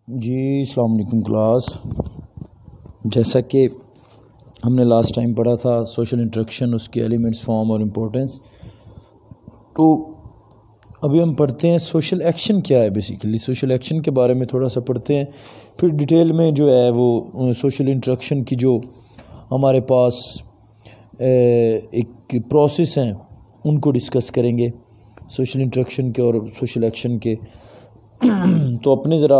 जी अस्सलाम वालेकुम क्लास। जैसा कि हमने लास्ट टाइम पढ़ा था सोशल इंटरेक्शन, उसके एलिमेंट्स, फॉर्म और इम्पोर्टेंस, तो अभी हम पढ़ते हैं सोशल एक्शन क्या है। बेसिकली सोशल एक्शन के बारे में थोड़ा सा पढ़ते हैं, फिर डिटेल में जो है वो सोशल इंटरेक्शन की जो हमारे पास एक प्रोसेस हैं उनको डिस्कस करेंगे, सोशल इंटरेक्शन के और सोशल एक्शन के। तो अपने ज़रा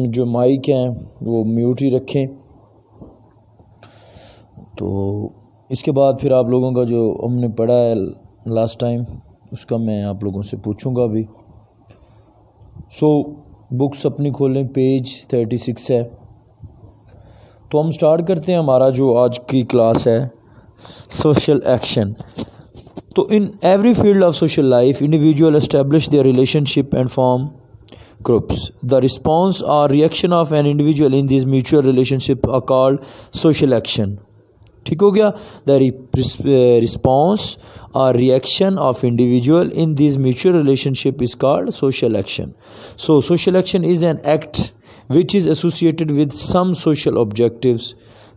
जो माइक हैं वो म्यूट ही रखें। तो इसके बाद फिर आप लोगों का जो हमने पढ़ा है लास्ट टाइम उसका मैं आप लोगों से पूछूंगा भी। बुक्स अपनी खोलें, पेज 36 है। तो हम स्टार्ट करते हैं हमारा जो आज की क्लास है सोशल एक्शन। तो in every field of social life individual establish their relationship and form groups. The response or reaction of an individual in these mutual relationship are called social action. ठीक हो गया। The response or reaction of individual in these mutual relationship is called social action. So social action is an act which is associated with some social objectives,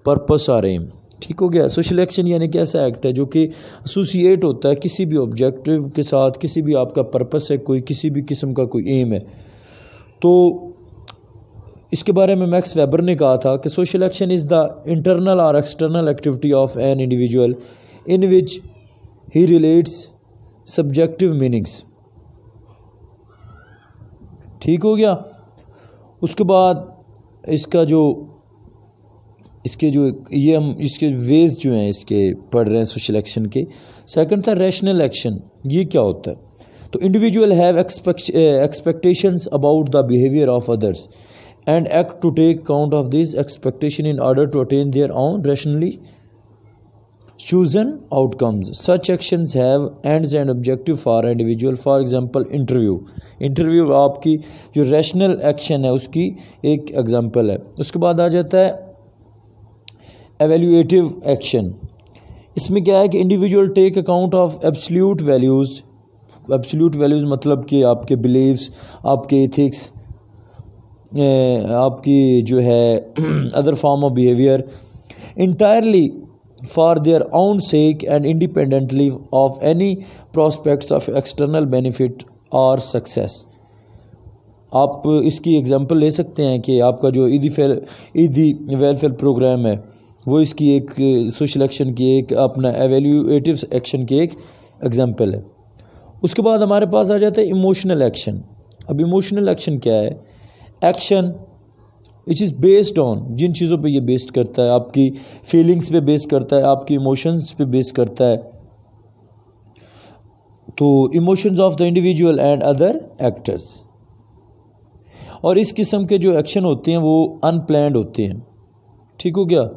purpose or aim. ठीक हो गया। Social action यानी कि ऐसा act है जो कि associate होता है किसी भी ऑब्जेक्टिव के साथ, किसी भी आपका पर्पस है, कोई किसी भी किस्म का कोई एम है। तो इसके बारे में मैक्स वेबर ने कहा था कि social action is the internal और external activity of an individual in which he relates subjective meanings. ठीक हो गया। उसके बाद इसके वेज जो हैं इसके पढ़ रहे हैं सोशल एक्शन के। सेकंड था रैशनल एक्शन। ये क्या होता है? तो individual have expectations about the behaviour of others and act to take account of this expectation in order to attain their own rationally chosen outcomes. Such actions have ends and objective for individual. For example interview आपकी जो rational action है उसकी एक example है। उसके बाद आ जाता है एवेल्यूएटिव एक्शन। इसमें क्या है कि individual take account of absolute values मतलब कि आपके बिलीव्स, आपके एथिक्स, आपकी जो है other form of behaviour entirely for their own sake and independently of any prospects of external benefit और सक्सेस। आप इसकी एग्जांपल ले सकते हैं कि आपका जो ईदी वेलफेयर प्रोग्राम है वो इसकी एक सोशल एक्शन की एक अपना एवेल्यूएटिव एक्शन की एक एग्जांपल है। उसके बाद हमारे पास आ जाता है इमोशनल एक्शन। अब इमोशनल एक्शन क्या है? Action which is based on, जिन चीज़ों पे ये बेस्ड करता है, आपकी फीलिंग्स पे बेस करता है, आपकी इमोशंस पे बेस करता है। तो emotions of the individual and other actors. और इस किस्म के जो एक्शन होते हैं वो अनप्लैंड होते हैं। ठीक हो गया।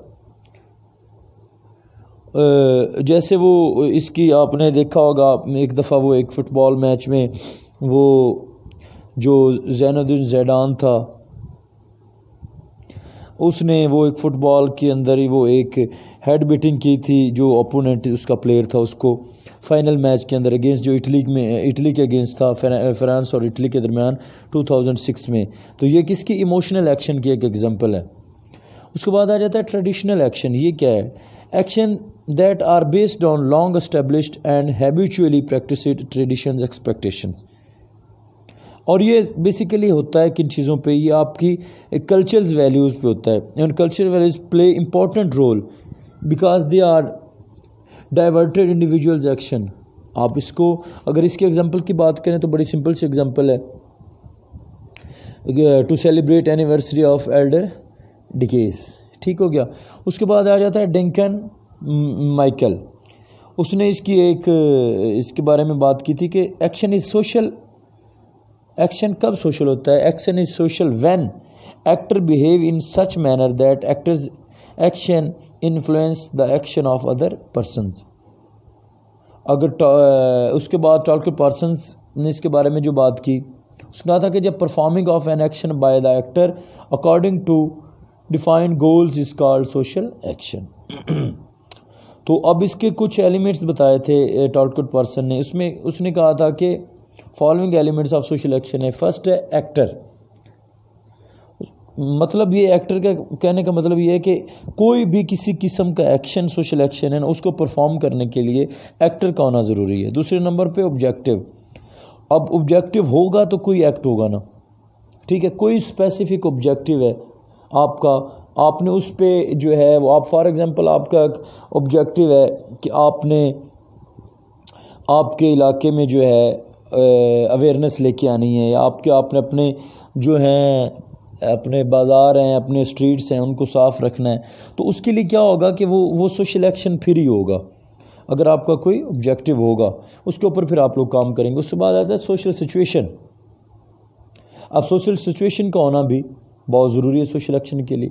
जैसे वो इसकी आपने देखा होगा एक दफ़ा वो एक फ़ुटबॉल मैच में वो जो ज़ैनुद्दीन ज़ैदान था उसने वो एक फ़ुटबॉल के अंदर ही वो एक हेड बीटिंग की थी जो ओपोनेंट उसका प्लेयर था उसको फाइनल मैच के अंदर अगेंस्ट जो इटली के अगेंस्ट था, फ्रांस और इटली के दरमियान 2006 में। तो ये किसकी इमोशनल एक्शन की एक एग्जांपल है। उसके बाद आ जाता है ट्रेडिशनल एक्शन। ये क्या है? Action that are based on long established and habitually practiced traditions expectations। और ये बेसिकली होता है किन चीज़ों पे? ये आपकी कल्चरल वैल्यूज़ पे होता है। And cultural values play important role because they are diverted individuals action. आप इसको अगर इसके एग्जांपल की बात करें तो बड़ी सिंपल सी एग्जांपल है, to celebrate anniversary of elder डिकेस। ठीक हो गया। उसके बाद आ जाता है डंकन माइकल। उसने इसके बारे में बात की थी कि एक्शन इज सोशल। एक्शन कब सोशल होता है? Action is social when actor behave in such manner that actors action influence the action of other persons. अगर उसके बाद टॉल्कर पार्सन्स ने इसके बारे में जो बात की, उसने कहा था कि जब performing of an action by the actor according to defined goals is called social action. तो अब इसके कुछ एलिमेंट्स बताए थे टॉल्कर पर्सन ने। उसने कहा था कि following elements of social action है। फर्स्ट है एक्टर। मतलब ये एक्टर का कहने का मतलब ये है कि कोई भी किसी किस्म का एक्शन, सोशल एक्शन है ना, उसको परफॉर्म करने के लिए एक्टर का होना ज़रूरी है। दूसरे नंबर पे ऑब्जेक्टिव। अब ऑब्जेक्टिव होगा तो कोई एक्ट होगा ना, ठीक है। कोई स्पेसिफिक ऑब्जेक्टिव है आपका, आपने उस पे जो है वो, आप फॉर एग्जांपल आपका ऑब्जेक्टिव है कि आपने आपके इलाके में जो है अवेयरनेस लेके आनी है, या आपने अपने जो हैं अपने बाज़ार हैं, अपने स्ट्रीट्स हैं, उनको साफ़ रखना है, तो उसके लिए क्या होगा कि वो सोशल एक्शन फिर ही होगा अगर आपका कोई ऑब्जेक्टिव होगा, उसके ऊपर फिर आप लोग काम करेंगे। उसके बाद आता है सोशल सिचुएशन। अब सोशल सिचुएशन का होना भी बहुत ज़रूरी है सोशल एक्शन के लिए।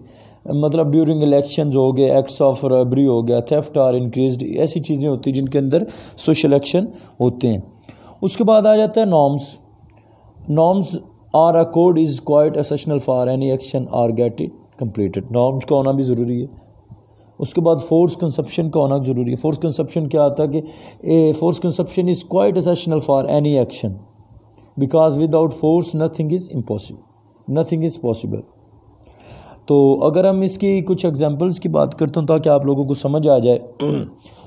मतलब ड्यूरिंग इलेक्शंस हो गए, एक्ट्स ऑफ रॉबरी हो गया, थेफ्ट आर इंक्रीज्ड, ऐसी चीज़ें होती हैं जिनके अंदर सोशल एक्शन होते हैं। उसके बाद आ जाता है norms. Norms are a code is quite essential for any action are get it completed. Norms का होना भी ज़रूरी है। उसके बाद फोर्स कंसप्शन का होना ज़रूरी है। फोर्स कंसप्शन क्या आता है कि force consumption is quite essential for any action because without force nothing is impossible, nothing is possible. तो अगर हम इसकी कुछ एग्जांपल्स की बात करते हैं ताकि आप लोगों को समझ आ जाए,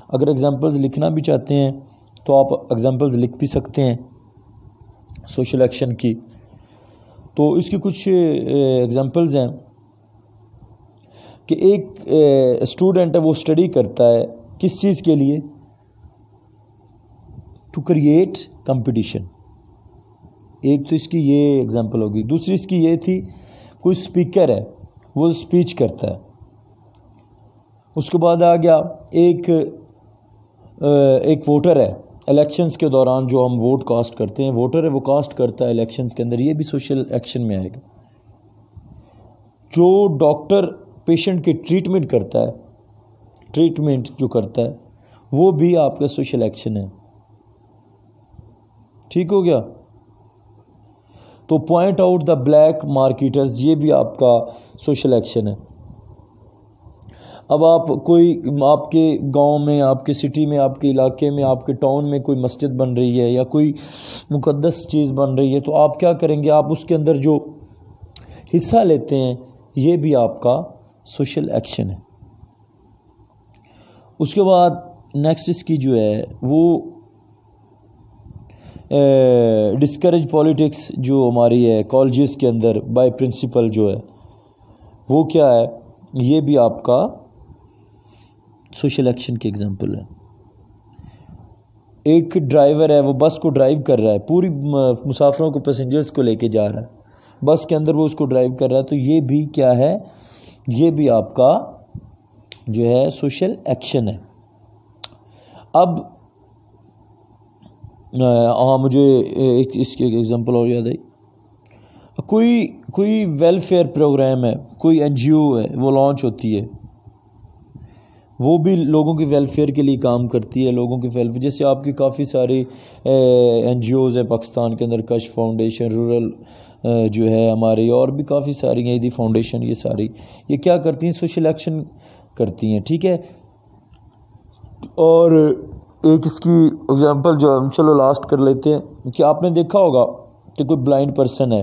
अगर एग्जांपल्स लिखना भी चाहते हैं तो आप एग्जांपल्स लिख भी सकते हैं सोशल एक्शन की। तो इसकी कुछ एग्जांपल्स हैं कि एक स्टूडेंट है, वो स्टडी करता है किस चीज़ के लिए, टू क्रिएट कंपटीशन। एक तो इसकी ये एग्जांपल होगी। दूसरी इसकी ये थी, कोई स्पीकर है वो स्पीच करता है। उसके बाद आ गया एक वोटर है, इलेक्शंस के दौरान जो हम वोट कास्ट करते हैं, वोटर है वो कास्ट करता है इलेक्शंस के अंदर, ये भी सोशल एक्शन में आएगा। जो डॉक्टर पेशेंट की ट्रीटमेंट करता है, ट्रीटमेंट जो करता है, वो भी आपका सोशल एक्शन है। ठीक हो गया। तो point out the black marketers, ये भी आपका सोशल एक्शन है। अब आप कोई आपके गांव में, आपके सिटी में, आपके इलाके में, आपके टाउन में कोई मस्जिद बन रही है या कोई मुकद्दस चीज़ बन रही है, तो आप क्या करेंगे, आप उसके अंदर जो हिस्सा लेते हैं, ये भी आपका सोशल एक्शन है। उसके बाद नेक्स्ट इसकी जो है वो डिस्करेज पॉलिटिक्स जो हमारी है कॉलेजेस के अंदर बाय प्रिंसिपल जो है, वो क्या है, ये भी आपका सोशल एक्शन की एग्जांपल है। एक ड्राइवर है, वो बस को ड्राइव कर रहा है, पूरी मुसाफिरों को, पैसेंजर्स को लेके जा रहा है, बस के अंदर वो उसको ड्राइव कर रहा है, तो ये भी क्या है, ये भी आपका जो है सोशल एक्शन है। अब हाँ, मुझे एक इसकी एग्जांपल और याद आई। कोई वेलफेयर प्रोग्राम है, कोई एनजीओ है, वो लॉन्च होती है, वो भी लोगों के वेलफेयर के लिए काम करती है, लोगों के वेलफेयर। जैसे आपकी काफ़ी सारी एनजीओज़ हैं पाकिस्तान के अंदर, कश फाउंडेशन, रूरल जो है हमारी, और भी काफ़ी सारी हैं, ईदी फाउंडेशन, ये सारी ये क्या करती हैं, सोशल एक्शन करती हैं। ठीक है। और एक इसकी एग्जांपल जो हम चलो लास्ट कर लेते हैं कि आपने देखा होगा कि कोई ब्लाइंड पर्सन है,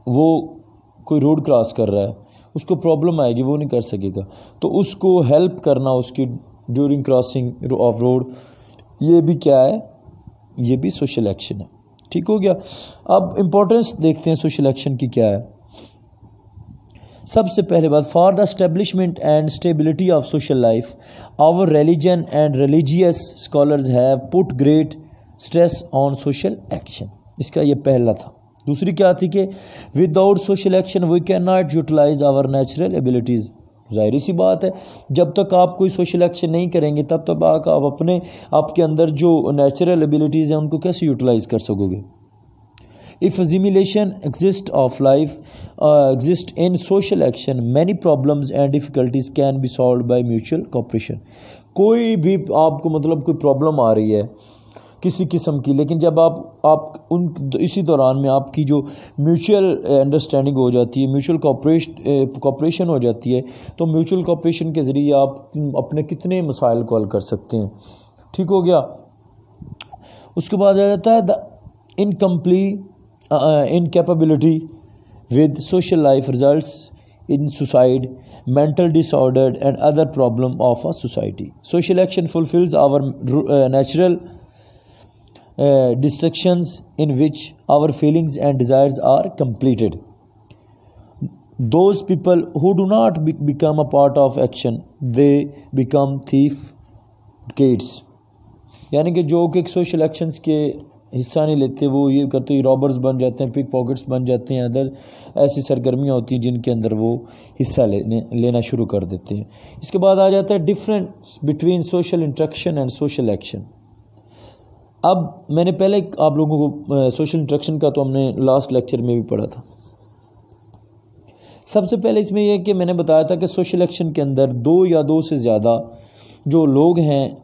वो कोई रोड क्रॉस कर रहा है, उसको प्रॉब्लम आएगी, वो नहीं कर सकेगा, तो उसको हेल्प करना उसकी ड्यूरिंग क्रॉसिंग ऑफ रोड, ये भी क्या है, ये भी सोशल एक्शन है। ठीक हो गया। अब इम्पोर्टेंस देखते हैं सोशल एक्शन की क्या है। सबसे पहले बात, for the establishment and stability of social life our religion and religious scholars have put great stress on social action. इसका ये पहला था। दूसरी क्या थी कि without social action we can not utilise our natural abilities. ज़ाहिर सी बात है, जब तक आप कोई सोशल एक्शन नहीं करेंगे तब तक आप अपने आपके अंदर जो नेचुरल एबिलिटीज़ हैं उनको कैसे यूटिलाइज कर सकोगे। If assimilation exists of life exists in social action, many problems and difficulties can be solved by mutual cooperation. कोई भी आपको मतलब कोई प्रॉब्लम आ रही है किसी किस्म की, लेकिन जब आप उन इसी दौरान में आपकी जो म्यूचुअल अंडरस्टैंडिंग हो जाती है, म्यूचुअल कॉपरेशन हो जाती है, तो म्यूचुअल कॉपरेशन के ज़रिए आप अपने कितने मसाइल को हल कर सकते हैं। ठीक हो गया। उसके बाद आ जाता है the incomplete incapability with social life results in suicide, mental disorder and other problem of a society. Social action fulfills our natural distractions in which our feelings and desires are completed. Those people who do not become a part of action, they become thief gates. यानी कि जो कि social actions के हिस्सा नहीं लेते वो ये करते रॉबर्स बन जाते हैं, पिक पॉकेट्स बन जाते हैं, अदर ऐसी सरगर्मियाँ होती हैं जिनके अंदर वो हिस्सा लेना शुरू कर देते हैं. इसके बाद आ जाता है difference between social interaction and social action. अब मैंने पहले आप लोगों को सोशल इंटरेक्शन का तो हमने लास्ट लेक्चर में भी पढ़ा था. सबसे पहले इसमें यह कि मैंने बताया था कि सोशल एक्शन के अंदर दो या दो से ज़्यादा जो लोग हैं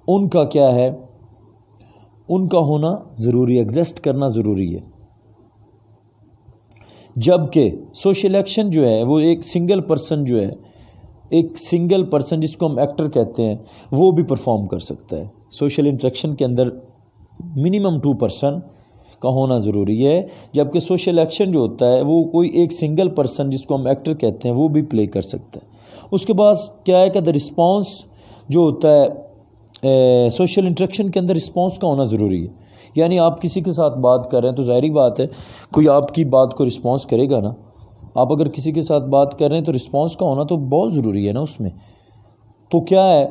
उनका क्या है, उनका होना ज़रूरी, एग्जिस्ट करना ज़रूरी है. जबकि सोशल एक्शन जो है वो एक सिंगल पर्सन जो है, एक सिंगल पर्सन जिसको हम एक्टर कहते हैं, वो भी परफॉर्म कर सकता है. सोशल इंटरेक्शन के अंदर मिनिमम 2 पर्सन का होना ज़रूरी है, जबकि सोशल एक्शन जो होता है वो कोई एक सिंगल पर्सन जिसको हम एक्टर कहते हैं वो भी प्ले कर सकता है. उसके बाद क्या है कि द रिस्पॉन्स जो होता है सोशल इंटरेक्शन के अंदर रिस्पॉन्स का होना ज़रूरी है. यानी आप किसी के साथ बात कर रहे हैं तो ज़ाहिर बात है कोई आपकी बात को रिस्पॉन्स करेगा ना. आप अगर किसी के साथ बात कर रहे हैं तो रिस्पॉन्स का होना तो बहुत ज़रूरी है ना उसमें. तो क्या है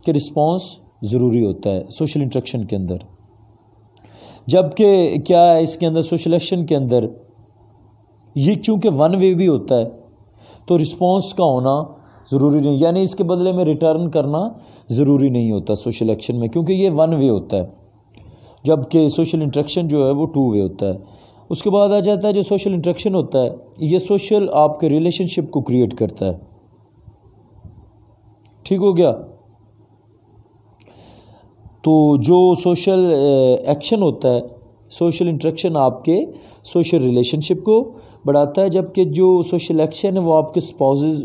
कि रिस्पॉन्स ज़रूरी होता है सोशल इंटरेक्शन के अंदर. जबकि क्या है इसके अंदर सोशल एक्शन के अंदर ये चूँकि वन वे भी होता है तो रिस्पॉन्स का होना ज़रूरी नहीं, यानी इसके बदले में रिटर्न करना ज़रूरी नहीं होता सोशल एक्शन में, क्योंकि ये वन वे होता है. जबकि सोशल इंटरेक्शन जो है वो 2 वे होता है. उसके बाद आ जाता है जो सोशल इंटरेक्शन होता है ये सोशल आपके रिलेशनशिप को क्रिएट करता है. ठीक हो गया. तो जो सोशल एक्शन होता है, सोशल इंटरेक्शन आपके सोशल रिलेशनशिप को बढ़ाता है, जबकि जो सोशल एक्शन है वो आपके स्पाउसेस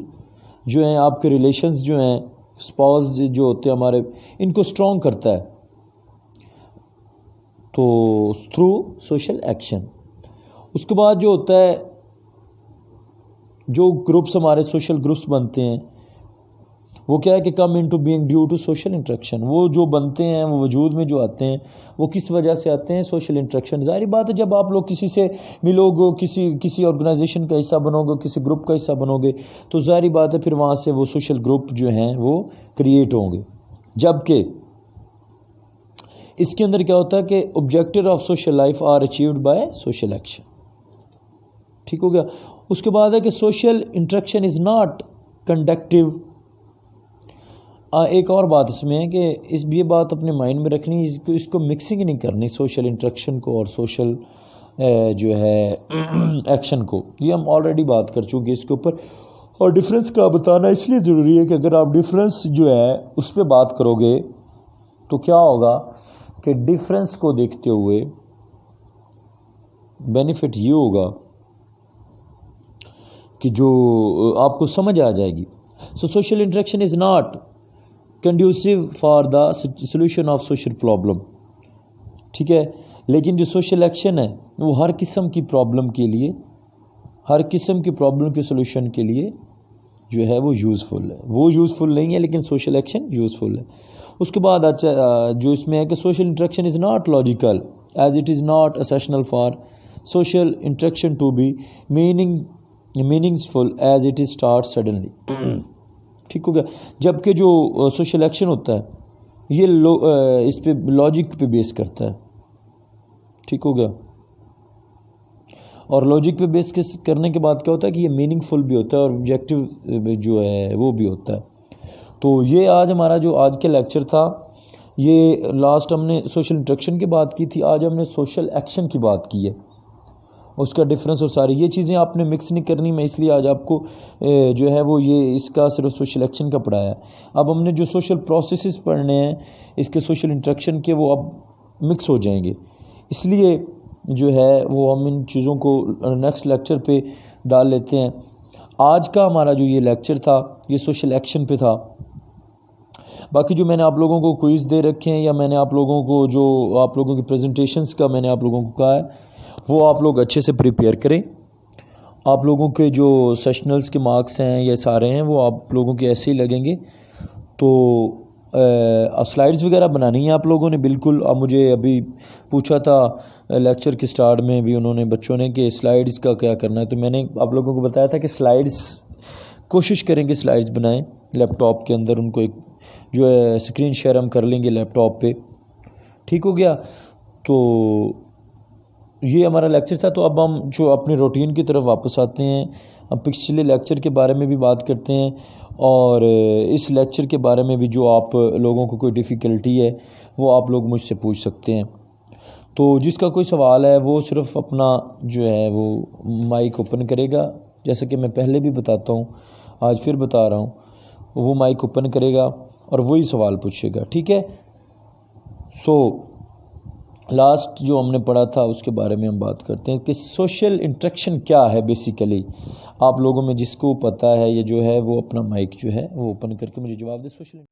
जो हैं, आपके रिलेशंस जो हैं, स्पाउस जो होते हैं हमारे, इनको स्ट्रॉन्ग करता है. तो थ्रू सोशल एक्शन. उसके बाद जो होता है जो ग्रुप्स हमारे सोशल ग्रुप्स बनते हैं वो क्या है कि come into being due to social interaction. वो जो बनते हैं वो वजूद में जो आते हैं वो किस वजह से आते हैं, सोशल इंटरेक्शन. ज़ाहिर बात है जब आप लोग किसी से मिलोगे, किसी ऑर्गेनाइजेशन का हिस्सा बनोगे, किसी ग्रुप का हिस्सा बनोगे, तो ज़ाहिर बात है फिर वहाँ से वो सोशल ग्रुप जो हैं वो क्रिएट होंगे. जबकि इसके अंदर क्या होता है कि objective of social life are achieved by social action. ठीक हो गया. उसके बाद है कि social interaction is not conductive. एक और बात इसमें है कि ये बात अपने माइंड में रखनी, इसको मिक्सिंग नहीं करनी सोशल इंटरेक्शन को और सोशल जो है एक्शन को. ये हम ऑलरेडी बात कर चुके इसके ऊपर. और डिफरेंस का बताना इसलिए ज़रूरी है कि अगर आप डिफरेंस जो है उस पर बात करोगे तो क्या होगा कि डिफरेंस को देखते हुए बेनिफिट ये होगा कि जो आपको समझ आ जाएगी. So social interaction is not conducive for the solution of social problem. ठीक है. लेकिन जो सोशल एक्शन है वो हर किस्म की प्रॉब्लम के लिए, हर किस्म की प्रॉब्लम के सोल्यूशन के लिए जो है वो यूज़फुल है. वो यूज़फुल नहीं है लेकिन सोशल एक्शन यूज़फुल है. उसके बाद अच्छा जो इसमें है कि social interaction is not logical as it is not essential for social interaction to be meaningful as it is start suddenly. ठीक हो गया. जबकि जो सोशल एक्शन होता है ये इस पे लॉजिक पे बेस करता है. ठीक हो गया. और लॉजिक पे बेस करने के बाद क्या होता है कि ये मीनिंगफुल भी होता है और ऑब्जेक्टिव जो है वो भी होता है. तो ये आज हमारा जो आज का लेक्चर था, ये लास्ट हमने सोशल इंटरेक्शन की बात की थी, आज हमने सोशल एक्शन की बात की है, उसका डिफरेंस और सारी ये चीज़ें आपने मिक्स नहीं करनी. मैं इसलिए आज आपको जो है वो ये इसका सिर्फ सोशल एक्शन का पढ़ाया. अब हमने जो सोशल प्रोसेसेस पढ़ने हैं इसके सोशल इंटरेक्शन के, वो अब मिक्स हो जाएंगे. इसलिए जो है वो हम इन चीज़ों को नेक्स्ट लेक्चर पे डाल लेते हैं. आज का हमारा जो ये लेक्चर था ये सोशल एक्शन पे था. बाकी जो मैंने आप लोगों को क्विज़ दे रखे हैं या मैंने आप लोगों को जो आप लोगों की प्रेजेंटेशंस का मैंने आप लोगों को कहा है वो आप लोग अच्छे से प्रिपेयर करें. आप लोगों के जो सेशनल्स के मार्क्स हैं ये सारे हैं वो आप लोगों के ऐसे ही लगेंगे। तो स्लाइड्स वगैरह बनानी है आप लोगों ने बिल्कुल। अब मुझे अभी पूछा था लेक्चर के स्टार्ट में भी उन्होंने बच्चों ने कि स्लाइड्स का क्या करना है, तो मैंने आप लोगों को बताया था कि स्लाइड्स कोशिश करेंगे स्लाइड्स बनाएं लैपटॉप के अंदर, उनको एक जो है स्क्रीन शेयर हम कर लेंगे लैपटॉप पे। ठीक हो गया। तो ये हमारा लेक्चर था। तो अब हम जो अपने रूटीन की तरफ वापस आते हैं, हम पिछले लेक्चर के बारे में भी बात करते हैं और इस लेक्चर के बारे में भी जो आप लोगों को कोई डिफ़िकल्टी है वो आप लोग मुझसे पूछ सकते हैं। तो जिसका कोई सवाल है वो सिर्फ अपना जो है वो माइक ओपन करेगा, जैसे कि मैं पहले भी बताता हूँ, आज फिर बता रहा हूँ, वो माइक ओपन करेगा और वही सवाल पूछेगा। ठीक है। सो लास्ट जो हमने पढ़ा था उसके बारे में हम बात करते हैं कि सोशल इंटरेक्शन क्या है। बेसिकली आप लोगों में जिसको पता है ये जो है वो अपना माइक जो है वो ओपन करके मुझे जवाब दे। सोशल